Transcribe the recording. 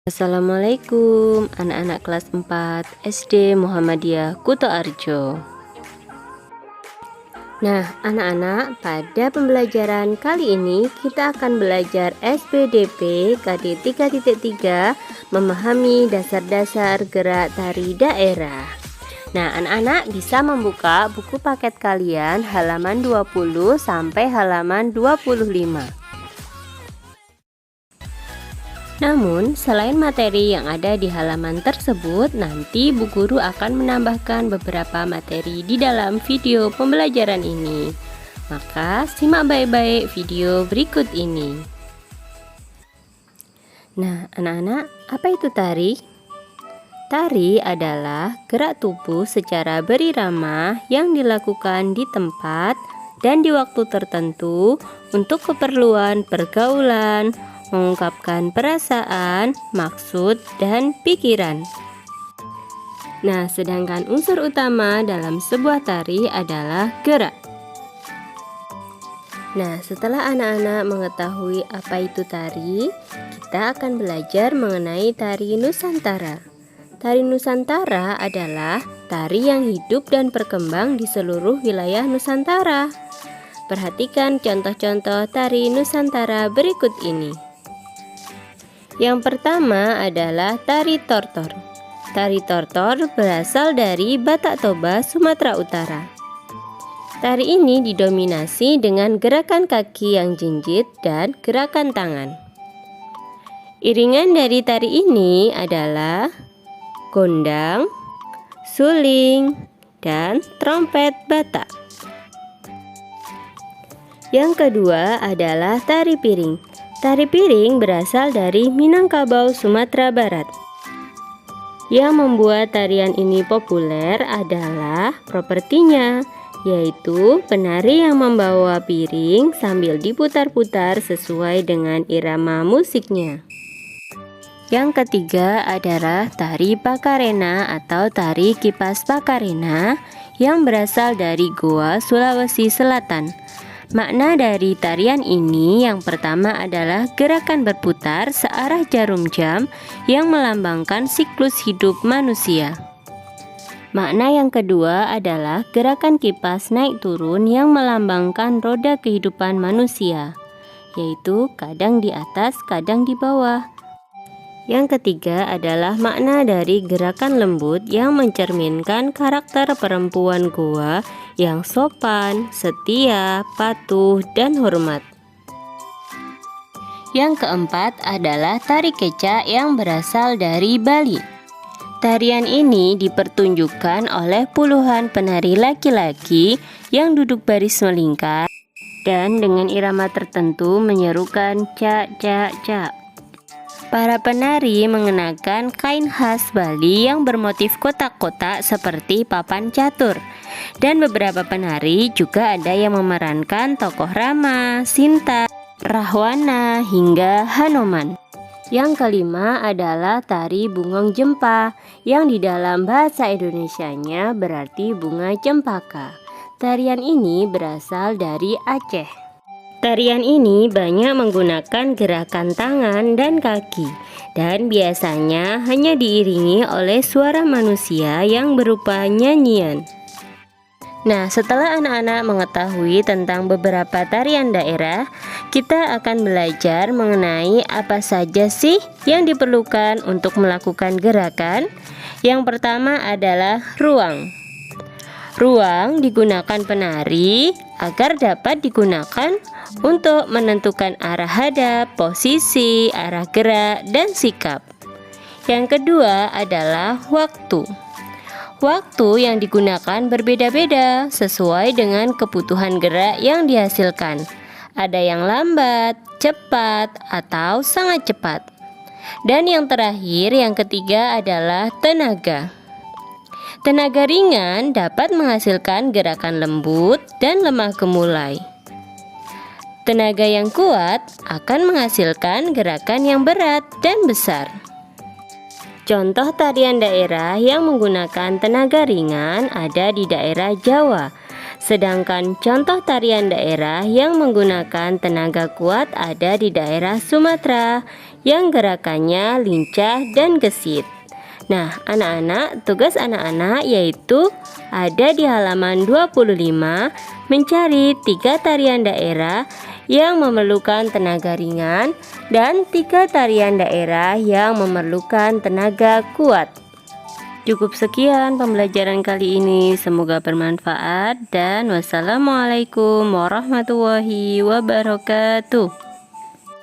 Assalamualaikum anak-anak kelas 4 SD Muhammadiyah Kuto Arjo. Nah anak-anak, pada pembelajaran kali ini kita akan belajar SPDP KD 3.3 memahami dasar-dasar gerak tari daerah. Nah anak-anak bisa membuka buku paket kalian halaman 20 sampai halaman 25. Namun, selain materi yang ada di halaman tersebut, nanti Bu Guru akan menambahkan beberapa materi di dalam video pembelajaran ini. Maka, simak baik-baik video berikut ini. Nah, anak-anak, apa itu tari? Tari adalah gerak tubuh secara berirama yang dilakukan di tempat dan di waktu tertentu untuk keperluan pergaulan, mengungkapkan perasaan, maksud, dan pikiran. Nah, sedangkan unsur utama dalam sebuah tari adalah gerak. Nah, setelah anak-anak mengetahui apa itu tari, kita akan belajar mengenai tari Nusantara. Tari Nusantara adalah tari yang hidup dan berkembang di seluruh wilayah Nusantara. Perhatikan contoh-contoh tari Nusantara berikut ini. Yang pertama adalah tari tortor. Tari tortor berasal dari Batak Toba, Sumatera Utara. Tari ini didominasi dengan gerakan kaki yang jinjit dan gerakan tangan. Iringan dari tari ini adalah gondang, suling, dan trompet Batak. Yang kedua adalah tari piring. Tari piring berasal dari Minangkabau, Sumatera Barat. Yang membuat tarian ini populer adalah propertinya, yaitu penari yang membawa piring sambil diputar-putar sesuai dengan irama musiknya. Yang ketiga adalah tari Pakarena atau tari kipas Pakarena yang berasal dari Goa, Sulawesi Selatan. Makna dari tarian ini yang pertama adalah gerakan berputar searah jarum jam yang melambangkan siklus hidup manusia. Makna yang kedua adalah gerakan kipas naik turun yang melambangkan roda kehidupan manusia, yaitu kadang di atas, kadang di bawah. Yang ketiga adalah makna dari gerakan lembut yang mencerminkan karakter perempuan Goa yang sopan, setia, patuh, dan hormat. Yang keempat adalah tari kecak yang berasal dari Bali. Tarian ini dipertunjukkan oleh puluhan penari laki-laki yang duduk baris melingkar dan dengan irama tertentu menyerukan cak cak cak. Para penari mengenakan kain khas Bali yang bermotif kotak-kotak seperti papan catur. Dan beberapa penari juga ada yang memerankan tokoh Rama, Sinta, Rahwana, hingga Hanoman. Yang kelima adalah tari Bungong Jempa yang di dalam bahasa Indonesianya berarti bunga cempaka. Tarian ini berasal dari Aceh. Tarian ini banyak menggunakan gerakan tangan dan kaki dan biasanya hanya diiringi oleh suara manusia yang berupa nyanyian. Nah, setelah anak-anak mengetahui tentang beberapa tarian daerah, kita akan belajar mengenai apa saja sih yang diperlukan untuk melakukan gerakan. Yang pertama adalah ruang. Ruang digunakan penari agar dapat digunakan untuk menentukan arah hadap, posisi, arah gerak, dan sikap. Yang kedua adalah waktu. Waktu yang digunakan berbeda-beda sesuai dengan kebutuhan gerak yang dihasilkan. Ada yang lambat, cepat, atau sangat cepat. Dan yang terakhir, yang ketiga adalah tenaga. Tenaga ringan dapat menghasilkan gerakan lembut dan lemah gemulai. Tenaga yang kuat akan menghasilkan gerakan yang berat dan besar. Contoh tarian daerah yang menggunakan tenaga ringan ada di daerah Jawa. Sedangkan contoh tarian daerah yang menggunakan tenaga kuat ada di daerah Sumatera, yang gerakannya lincah dan gesit. Nah, anak-anak, tugas anak-anak yaitu ada di halaman 25, mencari 3 tarian daerah yang memerlukan tenaga ringan dan 3 tarian daerah yang memerlukan tenaga kuat. Cukup sekian pembelajaran kali ini, semoga bermanfaat dan wassalamualaikum warahmatullahi wabarakatuh.